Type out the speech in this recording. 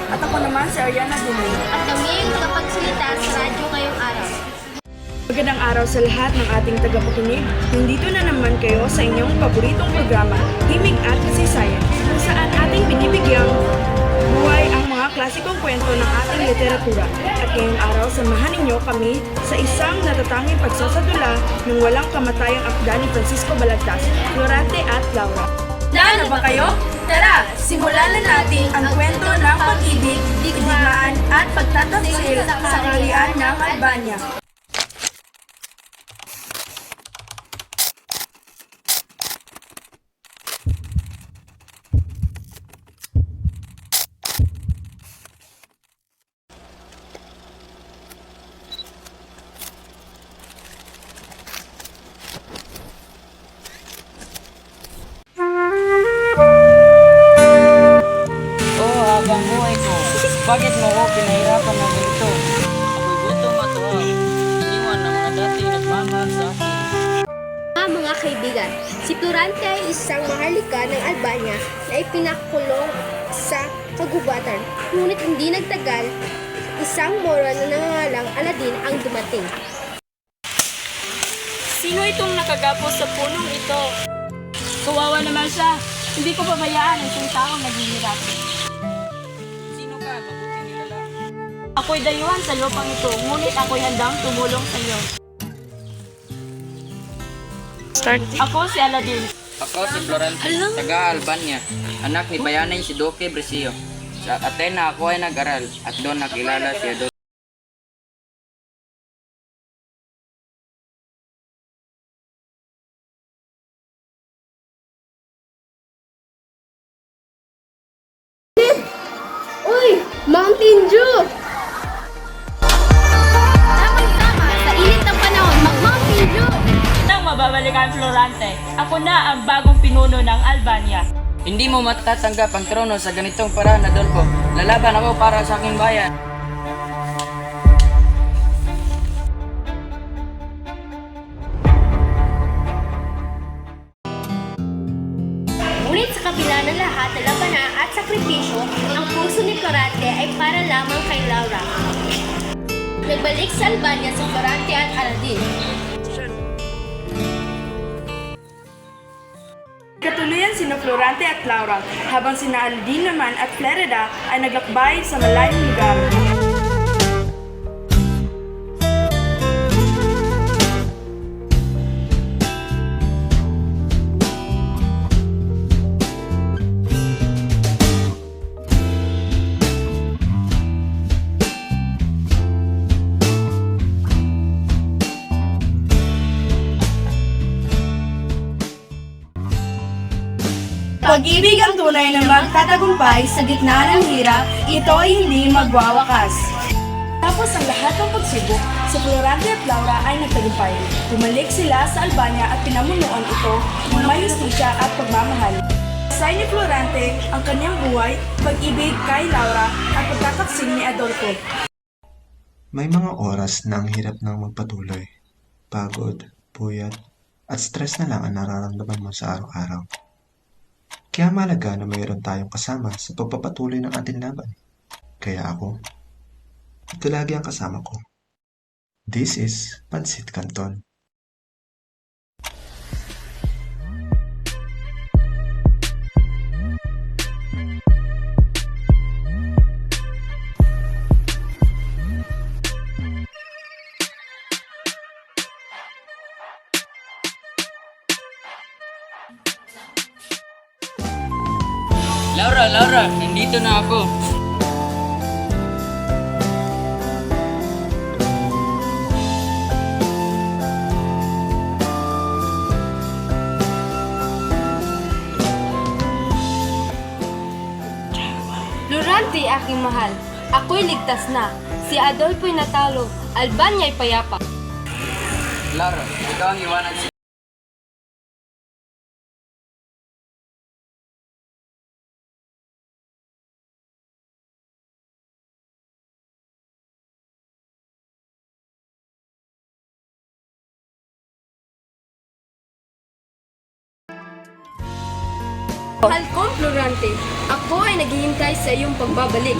At ako naman si Ariana Dumay. At kami yung tagapagsalita sa radyo ngayong araw. Magandang araw sa lahat ng ating tagapakinig. Nandito na naman kayo sa inyong paboritong programa, Himig at Kasaysayan, kung saan ating binibigyang buhay ang mga klasikong kwento ng ating literatura. At ngayong araw, samahan ninyo kami sa isang natatanging pagsasadula ng walang kamatayang akda ni Francisco Balagtas, Florante at Laura. Handa na ba kayo? Tara, simulan na natin ang kwento ng pag-ibig, digmaan at pagtataksil sa kaharian ng Albania. Oo, habang buhay ko. Bakit mo ko pinahirapan ng ganito? Ako'y gutom at uhaw. Iniwan ng mga dati nagmamahal sa akin. Mga kaibigan, si Florante ay isang maharlika ng Albania na ipinakulong sa kagubatan. Ngunit hindi nagtagal, isang Moro na nangangalang Aladin ang dumating. Sino itong nakagapos sa punong ito? Kawawa naman siya. Hindi ko pabayaan ang isang taong naghihirap. Sino ka? Mabuti nila lang. Ako'y dayuhan sa lupang ito, ngunit ako'y handang tumulong sa iyo. Ako si Aladin. Ako si Florante, taga Albania. Anak ni bayanay si Duque Brescio. Sa Athena ako ay nag-aral at doon nakilala si Adolfo. Uy! Mountain Dew! Tama-tama, sa init ng panahon, mag-Mountain Dew! Nang mababalikan Florante, ako na ang bagong pinuno ng Albania. Hindi mo matatanggap ang trono sa ganitong paraan, Adolfo. Lalaban ako para sa aking bayan. Ngunit sa kabila ng lahat na labanan at sakripisyo, ang puso ni Florante ay para lamang kay Laura. Nagbalik sa Albania si Florante at Aladin. Katuluyan sina Florante at Laura, habang sina Aladin naman at Flerida ay naglakbay sa malayong lugar. Pag-ibig ang tunay na magtatagumpay sa gitna ng hirap, ito ay hindi magwawakas. Tapos ang lahat ng pagsubok, si Florante at Laura ay nagtagumpay. Bumalik sila sa Albania at pinamunuan ito ng may hustisya at pagmamahal. Say ni Florante ang kanyang buhay, pag-ibig kay Laura at pagkakasing ni Adolfo. May mga oras na ang hirap nang magpatuloy. Pagod, puyat, at stress na lang ang nararamdaman mo sa araw-araw. Kaya mahalaga na mayroon tayong kasama sa pagpapatuloy ng ating laban. Kaya ako, ito lagi ang kasama ko. This is Pansit Canton. Laura, nandito na ako. Florante, aking mahal, ako'y ligtas na. Si Adolfo'y natalo, Albania'y payapa. Laura, ikaw ang iwanan si Mahal kong Florante, ako ay naghihintay sa iyong pagbabalik.